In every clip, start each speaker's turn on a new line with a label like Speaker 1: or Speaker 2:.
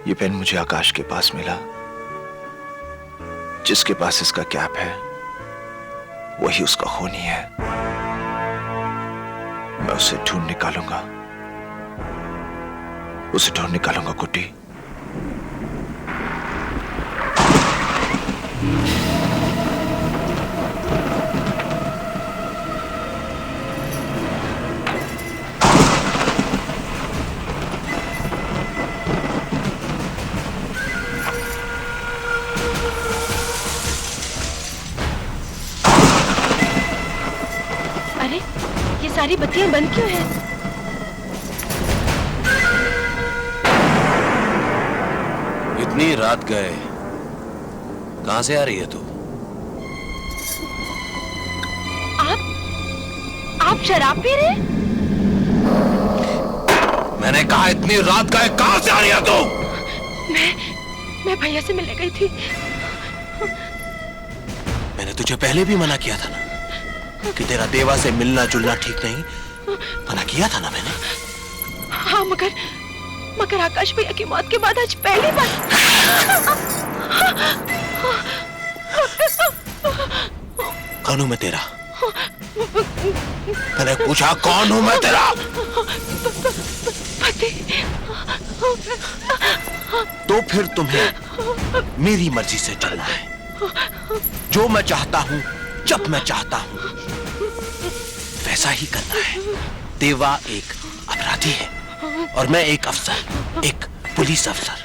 Speaker 1: ये पेन मुझे आकाश के पास मिला। जिसके पास इसका कैप है वही उसका खूनी है। मैं उसे ढूंढ निकालूंगा, उसे ढूंढ निकालूंगा कुट्टी।
Speaker 2: सारी बत्तियां बंद क्यों हैं?
Speaker 3: इतनी रात गए, कहां से आ रही है तू?
Speaker 2: आप शराब पी रहे?
Speaker 3: मैंने कहा इतनी रात गए, कहां से आ रही है तू?
Speaker 2: मैं भैया से मिलने गई थी।
Speaker 3: मैंने तुझे पहले भी मना किया था ना कि तेरा देवा से मिलना जुलना ठीक नहीं। मना किया था ना मैंने।
Speaker 2: हाँ, मगर आकाश भैया की मौत के बाद आज पहली बार।
Speaker 3: कौन हूं मैं तेरा? मैंने पूछा कौन हूं मैं तेरा?
Speaker 2: पति।
Speaker 3: तो फिर तुम्हें मेरी मर्जी से चलना है। जो मैं चाहता हूं, जब मैं चाहता हूं, वैसा ही करना है। देवा एक अपराधी है और मैं एक अफसर, एक पुलिस अफसर।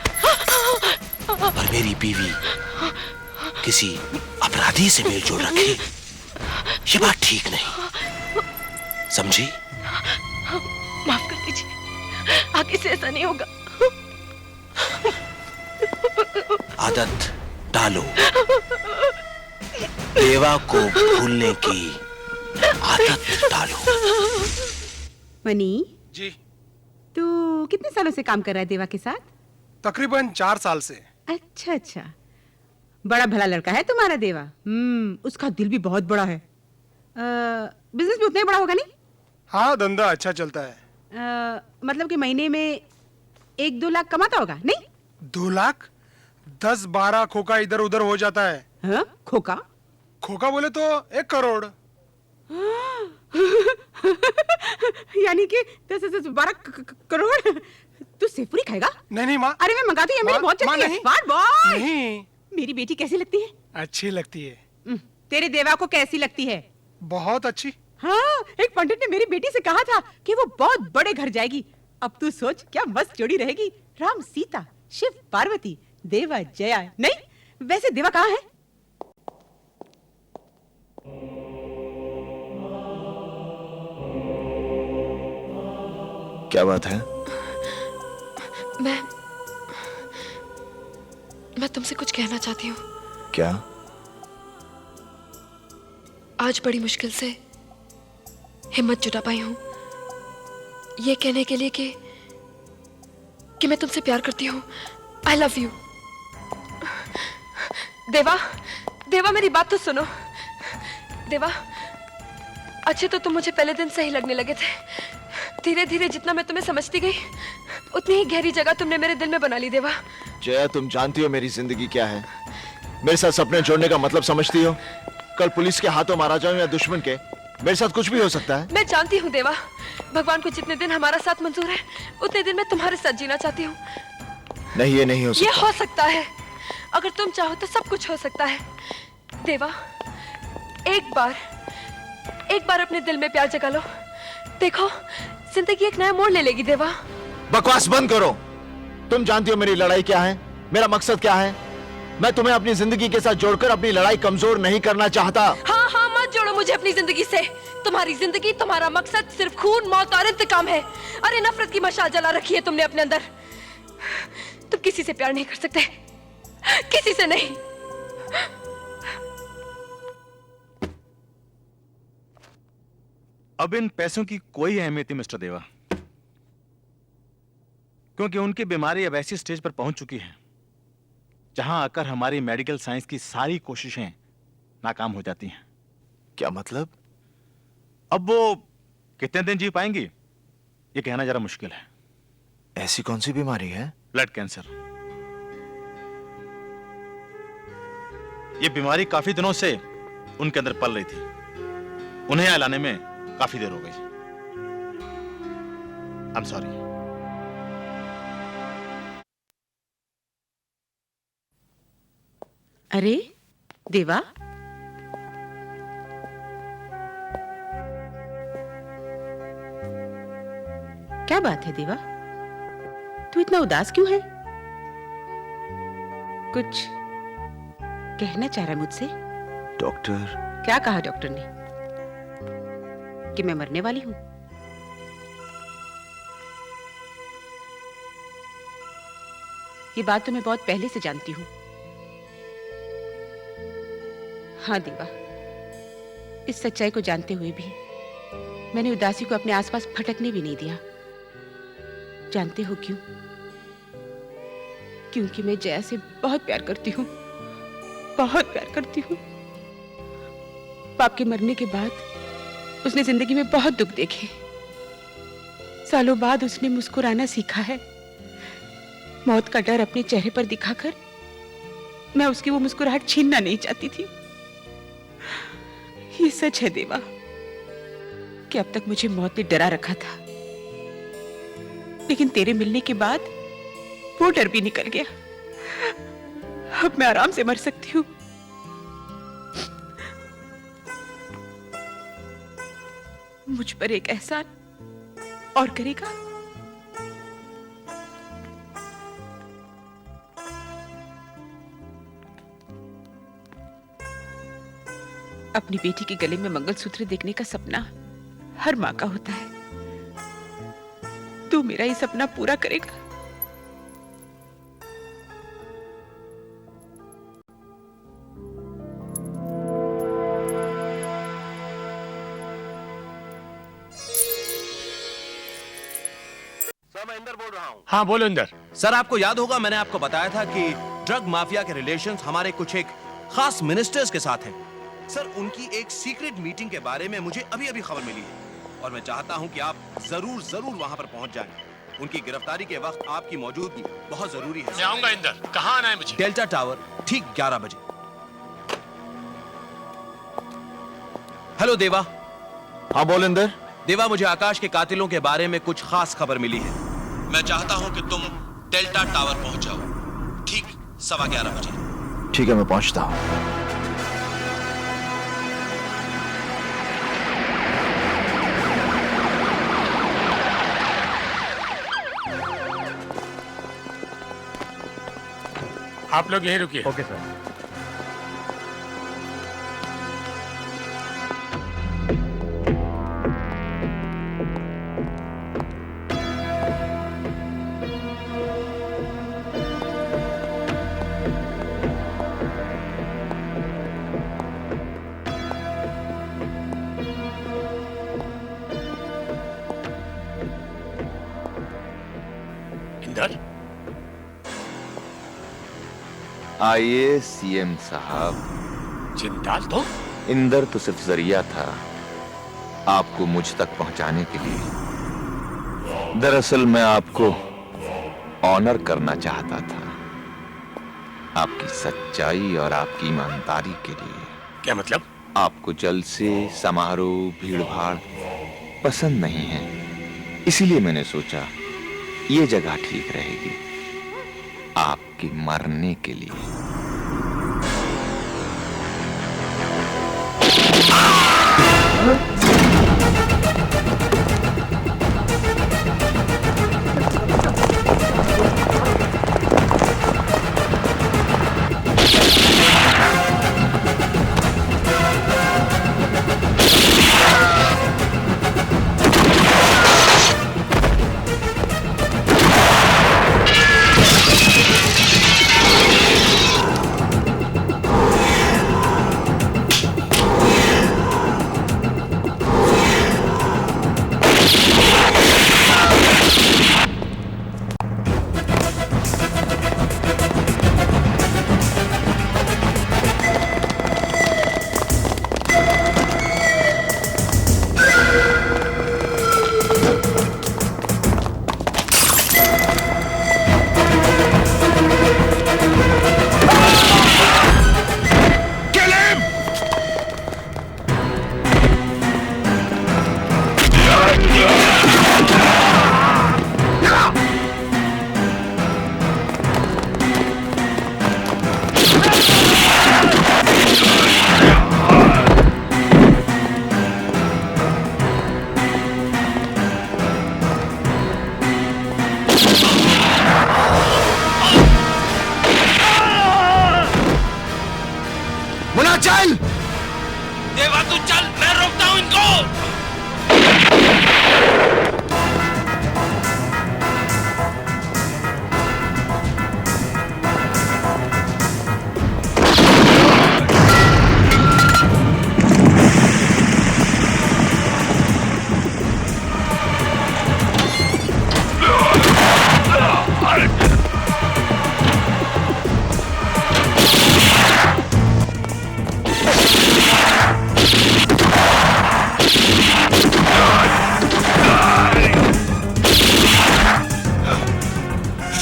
Speaker 3: और मेरी बीवी किसी अपराधी से मेलजोल रखे, ये बात ठीक नहीं, समझी?
Speaker 2: माफ कर दीजिए, आगे से ऐसा नहीं होगा।
Speaker 3: आदत डालो, देवा को भूलने की आदत डालो।
Speaker 4: मनी
Speaker 5: जी।
Speaker 4: तू कितने सालों से काम कर रहा है देवा के साथ?
Speaker 5: तकरीबन 4 साल से।
Speaker 4: अच्छा, बड़ा भला लड़का है तुम्हारा देवा। उसका दिल भी बहुत बड़ा है। बिजनेस भी उतना ही बड़ा होगा नहीं?
Speaker 5: हाँ, धंधा अच्छा चलता है।
Speaker 4: मतलब कि महीने में 1-2 लाख कमाता होगा नहीं?
Speaker 5: 2 लाख? 10-12 खोखा इधर उधर हो जाता है।
Speaker 4: हाँ? खोखा?
Speaker 5: खोखा बोले तो 1 करोड़।
Speaker 4: यानी कि 10-12 करोड़। तू सेवपुरी खाएगा?
Speaker 5: नहीं माँ।
Speaker 4: अरे मैं मंगाती हूँ, मेरी बहुत चलती है।
Speaker 5: नहीं।
Speaker 4: मेरी बेटी कैसी लगती है?
Speaker 5: अच्छी लगती है।
Speaker 4: तेरे देवा को कैसी लगती है?
Speaker 5: बहुत अच्छी।
Speaker 4: हाँ, एक पंडित ने मेरी बेटी से कहा था कि वो बहुत बड़े घर जाएगी। अब तू सोच क्या मस्त जोड़ी रहेगी। राम सीता, शिव पार्वती, देवा जया। नहीं, वैसे देवा कहाँ है?
Speaker 1: क्या बात है?
Speaker 2: मैं तुमसे कुछ कहना चाहती हूँ।
Speaker 1: क्या?
Speaker 2: आज बड़ी मुश्किल से हिम्मत जुटा पाई हूँ ये कहने के लिए कि मैं तुमसे प्यार करती हूँ। I love you. देवा मेरी बात तो सुनो। देवा, अच्छे तो तुम मुझे पहले दिन से ही लगने लगे थे। धीरे धीरे जितना मैं तुम्हें समझती गई, उतनी ही गहरी जगह तुमने मेरे दिल में बना ली। देवा,
Speaker 1: जया, तुम जानती हो मेरी जिंदगी क्या है। मेरे साथ सपने जोड़ने का मतलब समझती हो? कल पुलिस के हाथों मारा जाऊं या दुश्मन के, मेरे साथ कुछ भी हो सकता है।
Speaker 2: मैं जानती हूँ देवा, भगवान को जितने दिन हमारा साथ मंजूर है उतने दिन मैं तुम्हारे साथ जीना चाहती हूँ।
Speaker 1: नहीं, ये नहीं हो सकता।
Speaker 2: ये हो सकता है। अगर तुम चाहो तो सब कुछ हो सकता है। देवा, एक बार अपने दिल में प्यार जगा लो। देखो, जिंदगी एक नया मोड़ ले लेगी। देवा,
Speaker 1: बकवास बंद करो। तुम जानती हो मेरी लड़ाई क्या है, मेरा मकसद क्या है। मैं तुम्हें अपनी जिंदगी के साथ जोड़कर अपनी लड़ाई कमजोर नहीं करना चाहता।
Speaker 2: हाँ, मत जोड़ो मुझे अपनी जिंदगी से। तुम्हारी जिंदगी, तुम्हारा मकसद सिर्फ खून, मौत और इंतकाम है। अरे नफरत की मशाल जला रखी है तुमने अपने अंदर। तुम किसी से प्यार नहीं कर सकते, किसी से नहीं।
Speaker 6: अब इन पैसों की कोई अहमियत नहीं मिस्टर देवा, क्योंकि उनकी बीमारी अब ऐसी स्टेज पर पहुंच चुकी है जहां आकर हमारी मेडिकल साइंस की सारी कोशिशें नाकाम हो जाती हैं।
Speaker 1: क्या मतलब?
Speaker 6: अब वो कितने दिन जी पाएंगी ये कहना जरा मुश्किल है।
Speaker 1: ऐसी कौन सी बीमारी है?
Speaker 6: Blood cancer. ये बीमारी काफी दिनों से उनके अंदर पल रही थी। उन्हें यहाँ लाने में काफी देर हो गई। I am sorry.
Speaker 4: अरे देवा, क्या बात है देवा? तू इतना उदास क्यों है? कुछ कहना चाह रहा है मुझसे?
Speaker 1: डॉक्टर,
Speaker 4: क्या कहा डॉक्टर ने? कि मैं मरने वाली हूं? ये बात तो मैं बहुत पहले से जानती हूं। हाँ देवा, इस सच्चाई को जानते हुए भी मैंने उदासी को अपने आसपास भटकने भी नहीं दिया। जानते हो क्यों? क्योंकि मैं जया से बहुत प्यार करती हूँ, बहुत प्यार करती हूँ। बाप के मरने के बाद उसने जिंदगी में बहुत दुख देखे। सालों बाद उसने मुस्कुराना सीखा है। मौत का डर अपने चेहरे पर दिखाकर मैं उसकी वो मुस्कुराहट छीनना नहीं चाहती थी। ये सच है देवा कि अब तक मुझे मौत ने डरा रखा था, लेकिन तेरे मिलने के बाद वो डर भी निकल गया। अब मैं आराम से मर सकती हूँ। मुझ पर एक एहसान और करेगा? अपनी बेटी के गले में मंगलसूत्र देखने का सपना हर माँ का होता है। तू मेरा ये सपना पूरा करेगा?
Speaker 3: सर मैं इंदर बोल रहा हूँ।
Speaker 5: हाँ बोलो इंदर।
Speaker 3: सर आपको याद होगा मैंने आपको बताया था कि ड्रग माफिया के रिलेशंस हमारे कुछ एक खास मिनिस्टर्स के साथ हैं। सर उनकी एक सीक्रेट मीटिंग के बारे में मुझे अभी अभी खबर मिली है और मैं चाहता हूं कि आप जरूर जरूर वहां पर पहुंच जाएं। उनकी गिरफ्तारी के वक्त आपकी मौजूदगी बहुत जरूरी है।
Speaker 5: मैं आऊंगा इंदर। कहाँ आना है मुझे?
Speaker 3: डेल्टा टावर ठीक 11 बजे। हेलो देवा।
Speaker 1: हाँ बोल इंदर।
Speaker 3: देवा मुझे आकाश के कातिलों के बारे में कुछ खास खबर मिली है। मैं चाहता हूं कि तुम डेल्टा टावर पहुंच जाओ ठीक 11:15 बजे।
Speaker 1: ठीक है, मैं पहुंचता हूं।
Speaker 5: आप लोग यहीं रुकिए।
Speaker 6: Okay sir.
Speaker 5: इंदर,
Speaker 7: आइए सीएम साहब।
Speaker 5: जिंदाल तो
Speaker 7: इंदर तो सिर्फ जरिया था आपको मुझ तक पहुंचाने के लिए। दरअसल मैं आपको ऑनर करना चाहता था, आपकी सच्चाई और आपकी ईमानदारी के लिए।
Speaker 5: क्या मतलब?
Speaker 7: आपको जल्द से समारोह भीड़ भाड़ पसंद नहीं है, इसीलिए मैंने सोचा ये जगह ठीक रहेगी आपके मरने के लिए।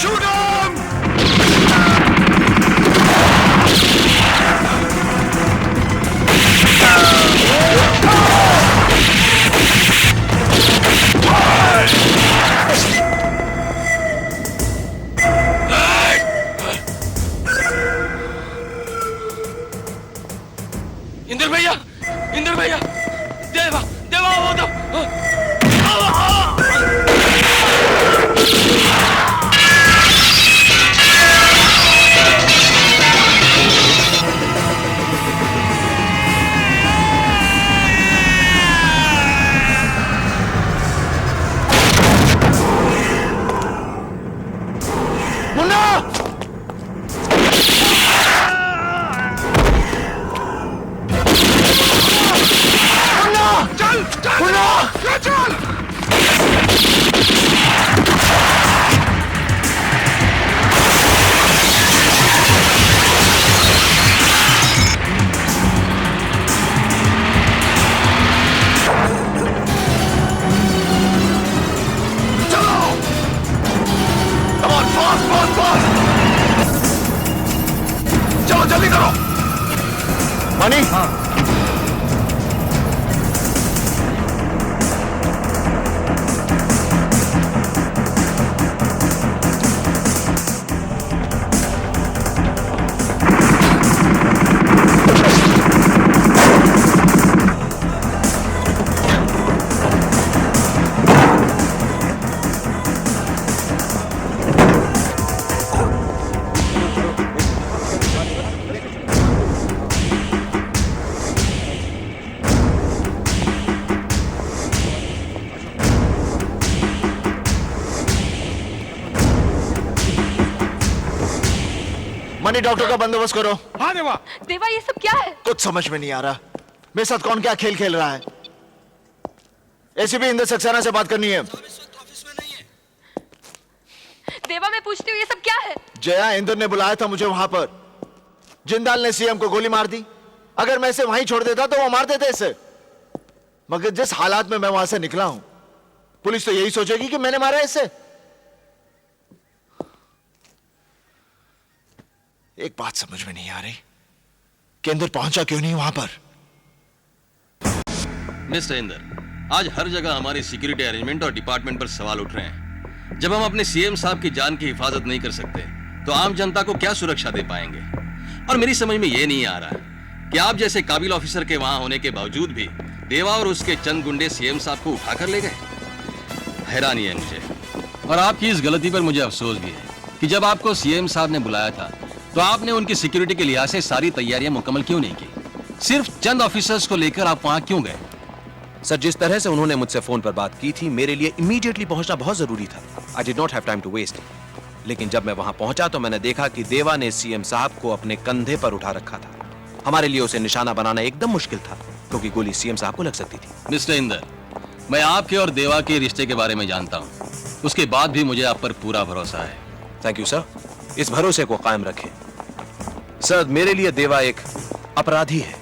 Speaker 3: Shoot him!
Speaker 8: इंद्र भैया, इंद्र भैया, देवा, देवा वो तो
Speaker 3: चलो जल्दी करो।
Speaker 1: मनी मनी डॉक्टर का बंदोबस्त करो।
Speaker 5: हाँ देवा।
Speaker 2: देवा ये सब क्या है?
Speaker 1: कुछ समझ में नहीं आ रहा मेरे साथ कौन क्या खेल खेल रहा है। एसीपी इंद्र सक्सेना से बात करनी है।
Speaker 2: देवा मैं पूछती हूँ ये सब क्या है?
Speaker 1: जया, इंद्र ने बुलाया था मुझे वहां पर। जिंदाल ने सीएम को गोली मार दी। अगर मैं इसे वहीं छोड़ देता तो वो मार देते इसे। मगर जिस हालात में मैं वहां से निकला हूं, पुलिस तो यही सोचेगी कि मैंने मारा इसे। एक बात समझ में नहीं आ रही कि इंद्र पहुंचा क्यों नहीं वहां पर।
Speaker 8: मिस्टर इंद्र, आज हर जगह हमारी सिक्योरिटी अरेंजमेंट और डिपार्टमेंट पर सवाल उठ रहे हैं। जब हम अपने सीएम साहब की जान की हिफाजत नहीं कर सकते तो आम जनता को क्या सुरक्षा दे पाएंगे? और मेरी समझ में यह नहीं आ रहा कि आप जैसे काबिल ऑफिसर के वहां होने के बावजूद भी देवा और उसके चंद गुंडे सीएम साहब को उठाकर ले गए। हैरानी है मुझे, और आपकी इस गलती पर मुझे अफसोस भी है कि जब आपको सीएम साहब ने बुलाया था तो आपने उनकी सिक्योरिटी के लिहाज से सारी तैयारियां मुकम्मल क्यों नहीं की? सिर्फ चंद ऑफिसर्स को लेकर आप वहां क्यों गए?
Speaker 3: सर, जिस तरह से उन्होंने मुझसे फोन पर बात की थी, मेरे लिए इमीडिएटली पहुंचना बहुत जरूरी था। I did not have time to waste. लेकिन जब मैं वहां पहुंचा तो मैंने देखा कि देवा ने सीएम साहब को अपने कंधे पर उठा रखा था। हमारे लिए उसे निशाना बनाना एकदम मुश्किल था क्योंकि गोली सीएम साहब को लग सकती थी।
Speaker 8: मिस्टर इंदर, मैं आपके और देवा के रिश्ते के बारे में जानता हूं। उसके बाद भी मुझे आप पर पूरा भरोसा है।
Speaker 3: Thank you sir. इस भरोसे को कायम रखें। सर, मेरे लिए देवा एक अपराधी है,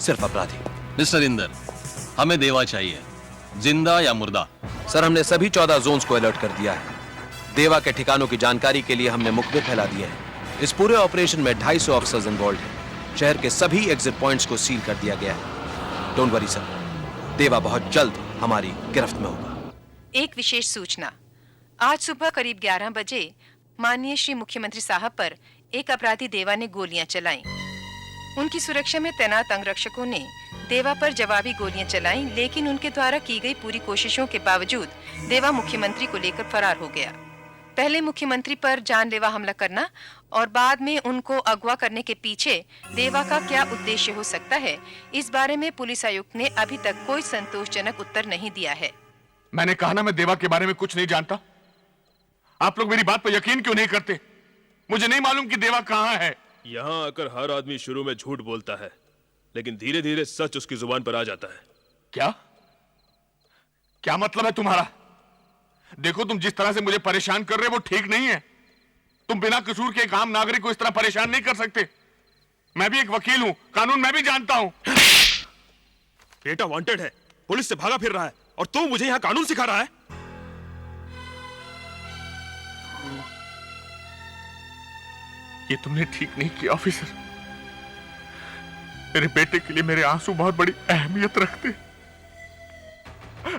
Speaker 3: सिर्फ अपराधी।
Speaker 8: मिस्टर इंदर, हमें देवा चाहिए, जिंदा या मुर्दा।
Speaker 3: सर, हमने सभी 14 जोन्स को अलर्ट कर दिया है। देवा के ठिकानों की जानकारी के लिए हमने मुखबिर फैला दिए हैं। इस पूरे ऑपरेशन में 250 ऑफिसर्स इन्वॉल्व हैं। शहर के सभी एग्जिट पॉइंट्स को सील कर दिया गया है। डोंट वरी सर, देवा बहुत जल्द हमारी गिरफ्त में होगा।
Speaker 9: एक विशेष सूचना। आज सुबह करीब 11 बजे माननीय श्री मुख्यमंत्री साहब पर एक अपराधी देवा ने गोलियां चलाईं। उनकी सुरक्षा में तैनात अंगरक्षकों ने देवा पर जवाबी गोलियां चलाईं, लेकिन उनके द्वारा की गई पूरी कोशिशों के बावजूद देवा मुख्यमंत्री को लेकर फरार हो गया। पहले मुख्यमंत्री पर जानलेवा हमला करना और बाद में उनको अगवा करने के पीछे देवा का क्या उद्देश्य हो सकता है, इस बारे में पुलिस आयुक्त ने अभी तक कोई संतोषजनक उत्तर नहीं दिया है।
Speaker 10: मैंने कहा ना, मैं देवा के बारे में कुछ नहीं जानता। आप लोग मेरी बात पर यकीन क्यों नहीं करते? मुझे नहीं मालूम कि देवा कहां है।
Speaker 11: यहां आकर हर आदमी शुरू में झूठ बोलता है, लेकिन धीरे धीरे सच उसकी जुबान पर आ जाता है।
Speaker 10: क्या क्या मतलब है तुम्हारा? देखो, तुम जिस तरह से मुझे परेशान कर रहे हो वो ठीक नहीं है। तुम बिना कसूर के एक आम नागरिक को इस तरह परेशान नहीं कर सकते। मैं भी एक वकील हूं, कानून मैं भी जानता हूं।
Speaker 11: बेटा वांटेड है, पुलिस से भागा फिर रहा है, और तू मुझे यहां कानून सिखा रहा है।
Speaker 10: ये तुमने ठीक नहीं किया ऑफिसर। मेरे बेटे के लिए मेरे आंसू बहुत बड़ी अहमियत रखते हैं।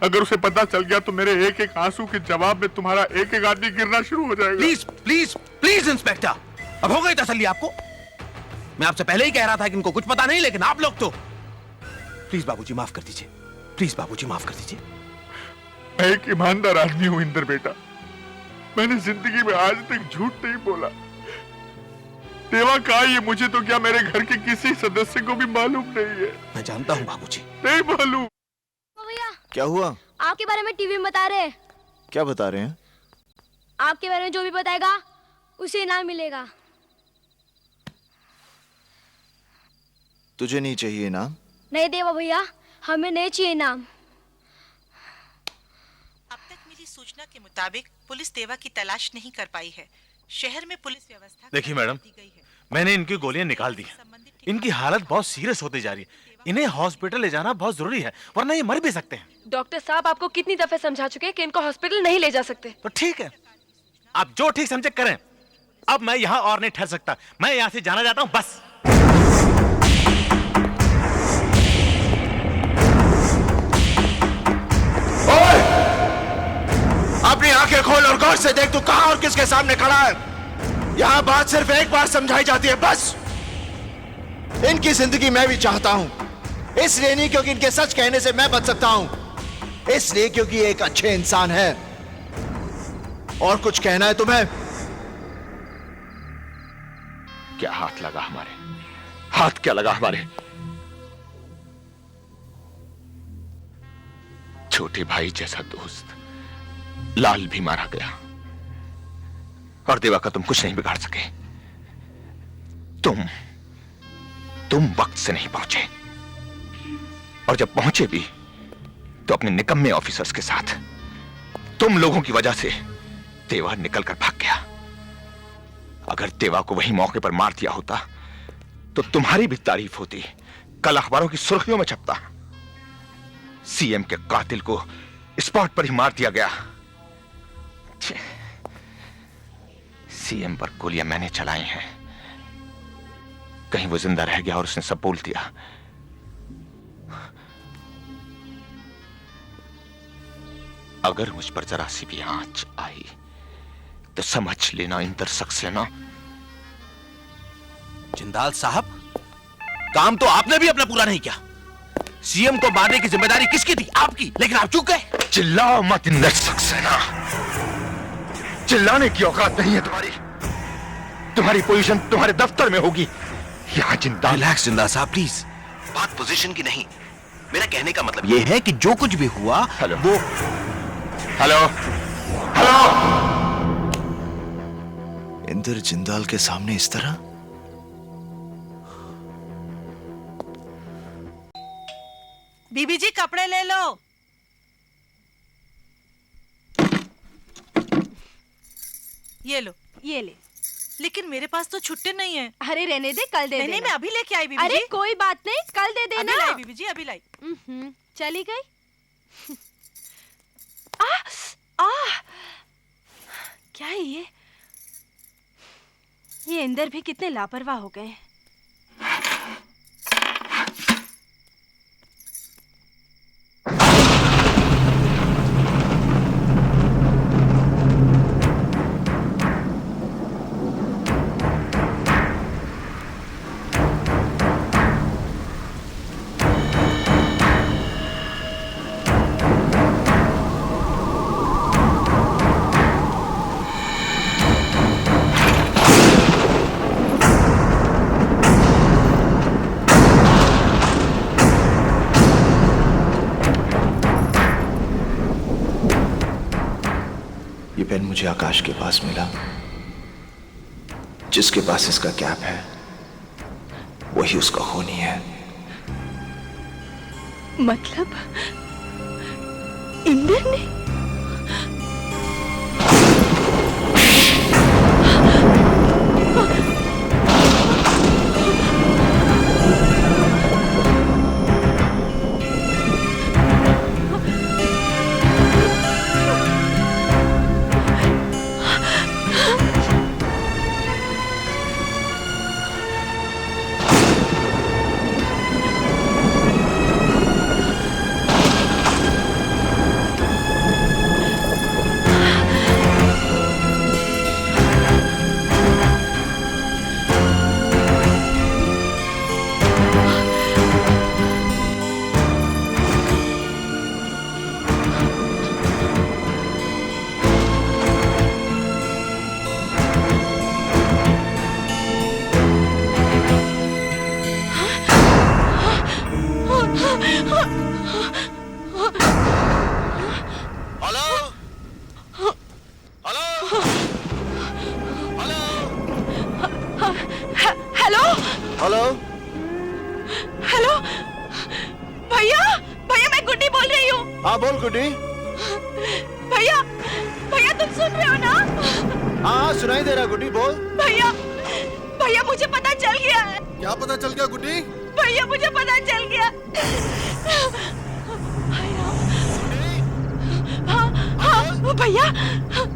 Speaker 10: अगर उसे पता चल गया तो मेरे एक एक आंसू के जवाब में तुम्हारा एक एक आदमी गिरना शुरू हो जाएगा।
Speaker 3: प्लीज प्लीज प्लीज इंस्पेक्टर, अब हो गई तसल्ली आपको? मैं आपसे पहले ही कह रहा था कि इनको कुछ पता नहीं, लेकिन आप लोग तो। प्लीज बाबूजी माफ कर दीजिए, प्लीज बाबूजी माफ कर दीजिए।
Speaker 10: मैं एक ईमानदार आदमी हूं इंदर बेटा। मैंने जिंदगी में आज तक झूठ नहीं बोला। देवा कहा ये मुझे तो क्या मेरे घर के किसी सदस्य को भी मालूम नहीं है।
Speaker 3: मैं जानता हूं बाबूजी।
Speaker 10: नहीं मालूम।
Speaker 12: भैया
Speaker 1: क्या हुआ?
Speaker 12: आपके बारे में टीवी में बता रहे हैं।
Speaker 1: क्या बता रहे हैं?
Speaker 12: आपके बारे में जो भी बताएगा उसे इनाम मिलेगा।
Speaker 1: तुझे नहीं चाहिए इनाम?
Speaker 12: नहीं देवा भैया, हमें नहीं चाहिए इनाम।
Speaker 13: अब तक मिली सूचना के मुताबिक पुलिस देवा की तलाश नहीं कर पाई है। शहर में पुलिस व्यवस्था
Speaker 6: देखिए मैडम, मैंने इनकी गोलियां निकाल दी हैं। इनकी हालत बहुत सीरियस होती जा रही है। इन्हें हॉस्पिटल ले जाना बहुत जरूरी है, वरना ये मर भी सकते हैं।
Speaker 2: डॉक्टर साहब आपको कितनी दफे समझा चुके हैं कि इनको हॉस्पिटल नहीं ले जा सकते।
Speaker 6: तो ठीक है, आप जो ठीक समझे करें। अब मैं यहाँ और नहीं ठहर सकता, मैं यहाँ से जाना चाहता हूँ बस।
Speaker 1: अपनी आंखें खोल और गौर से देख तू कहां और किसके सामने खड़ा है। यहां बात सिर्फ एक बार समझाई जाती है बस। इनकी जिंदगी मैं भी चाहता हूं, इसलिए नहीं क्योंकि इनके सच कहने से मैं बच सकता हूं, इसलिए क्योंकि ये एक अच्छे इंसान है। और कुछ कहना है तुम्हें?
Speaker 7: क्या हाथ लगा हमारे? हाथ क्या लगा हमारे? छोटे भाई जैसा दोस्त लाल भी मारा गया और देवा का तुम कुछ नहीं बिगाड़ सके। तुम वक्त से नहीं पहुंचे, और जब पहुंचे भी तो अपने निकम्मे ऑफिसर्स के साथ। तुम लोगों की वजह से देवा निकल कर भाग गया। अगर देवा को वही मौके पर मार दिया होता तो तुम्हारी भी तारीफ होती, कल अखबारों की सुर्खियों में छपता। सीएम के कातिल को स्पॉट पर ही मार दिया गया। सीएम पर गोलियां मैंने चलाई हैं। कहीं वो जिंदा रह गया और उसने सब बोल दिया। अगर मुझ पर जरा सी भी आंच आई तो समझ लेना इंदर सक्सेना।
Speaker 3: जिंदाल साहब, काम तो आपने भी अपना पूरा नहीं किया। सीएम को मारने की जिम्मेदारी किसकी थी? आपकी, लेकिन आप चूक गए।
Speaker 7: चिल्लाओ मत इंदर सक्सेना, चिल्लाने की औकात नहीं है तुम्हारी। तुम्हारी पोजीशन तुम्हारे दफ्तर में होगी, यहां जिंदाल।
Speaker 3: रिलैक्स जिंदाल साहब प्लीज, बात पोजीशन की नहीं। मेरा कहने का मतलब यह है कि जो कुछ भी हुआ
Speaker 7: हेलो
Speaker 3: वो
Speaker 7: हेलो हेलो
Speaker 1: इंदर जिंदाल के सामने इस तरह?
Speaker 13: बीबी जी कपड़े ले लो। ये लो।
Speaker 12: ये ले।
Speaker 13: लेकिन मेरे पास तो छुट्टे नहीं है।
Speaker 12: अरे रहने दे, कल दे देना।
Speaker 13: नहीं, मैं अभी लेके आई बीबी
Speaker 12: अरे
Speaker 13: जी।
Speaker 12: कोई बात नहीं, कल दे देना।
Speaker 13: अभी लाई बीबी जी, अभी लाई।
Speaker 12: चली गई। क्या है ये? इंदर भी कितने लापरवाह हो गए।
Speaker 1: ये पेन मुझे आकाश के पास मिला। जिसके पास इसका कैप है वही उसका खूनी है।
Speaker 2: मतलब इंदर ने? हेलो
Speaker 1: हेलो
Speaker 2: हेलो भैया भैया मैं गुड्डी बोल रही हूँ।
Speaker 1: हाँ बोल गुड्डी।
Speaker 2: भैया भैया तुम सुन रहे हो ना?
Speaker 1: हाँ सुनाई दे रहा गुड्डी, बोल।
Speaker 2: भैया भैया मुझे पता चल गया है।
Speaker 1: क्या पता चल गया गुड्डी?
Speaker 2: भैया मुझे पता चल गया। हाँ भैया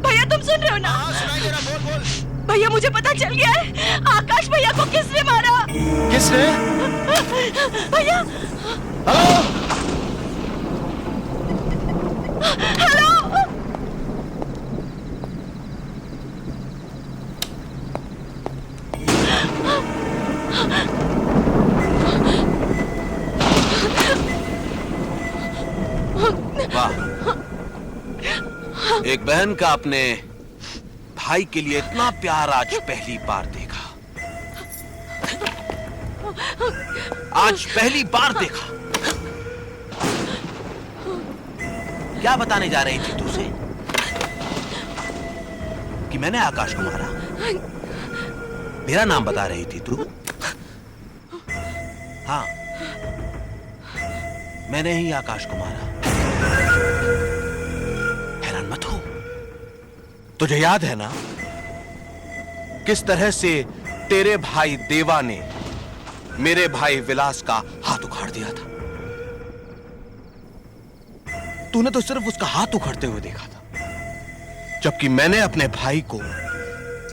Speaker 2: भैया तुम सुन रहे हो ना?
Speaker 1: हाँ सुनाई दे रहा, बोल बोल।
Speaker 2: भैया मुझे पता चल गया है, आकाश भैया को किसने मारा?
Speaker 1: किसने?
Speaker 2: भैया
Speaker 1: हेलो
Speaker 2: हेलो
Speaker 3: वाह, एक बहन का अपने भाई के लिए इतना प्यार आज पहली बार देखा। आज पहली बार देखा। क्या बताने जा रही थी तुझे? कि मैंने आकाश को मारा? मेरा नाम बता रही थी तू? हाँ, मैंने ही आकाश को मारा। हैरान मत हो। तुझे याद है ना किस तरह से तेरे भाई देवा ने मेरे भाई विलास का हाथ उखाड़ दिया था? तूने तो सिर्फ उसका हाथ उखाड़ते हुए देखा था, जबकि मैंने अपने भाई को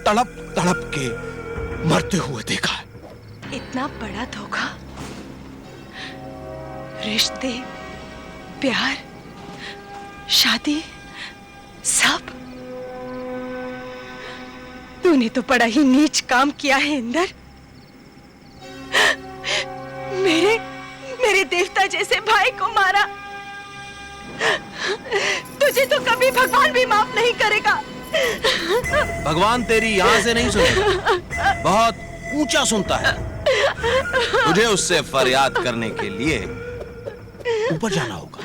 Speaker 3: तड़प तड़प के मरते हुए देखा है।
Speaker 2: इतना बड़ा धोखा, रिश्ते, प्यार, शादी, सब। तूने तो बड़ा ही नीच काम किया है इंदर। मेरे देवता जैसे भाई को मारा। तुझे तो कभी भगवान भी माफ नहीं करेगा।
Speaker 3: भगवान तेरी यहां से नहीं सुनेगा, बहुत ऊंचा सुनता है। तुझे उससे फरियाद करने के लिए ऊपर जाना होगा।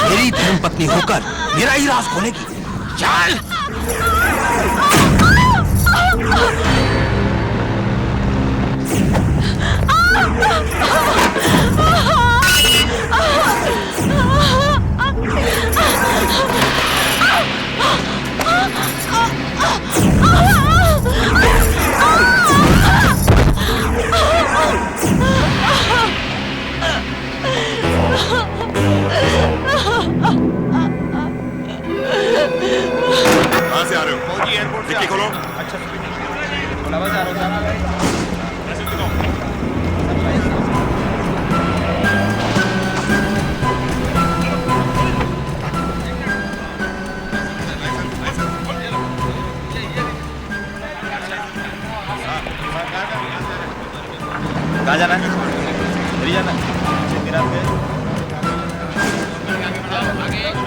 Speaker 3: मेरी धर्मपत्नी होकर मेरा ही राज खोलेगी। चल।
Speaker 10: कहां से आ रहे हो? फौजी एयरपोर्ट से। खोलो। अच्छा
Speaker 6: कहाँ जाना है? जाना है।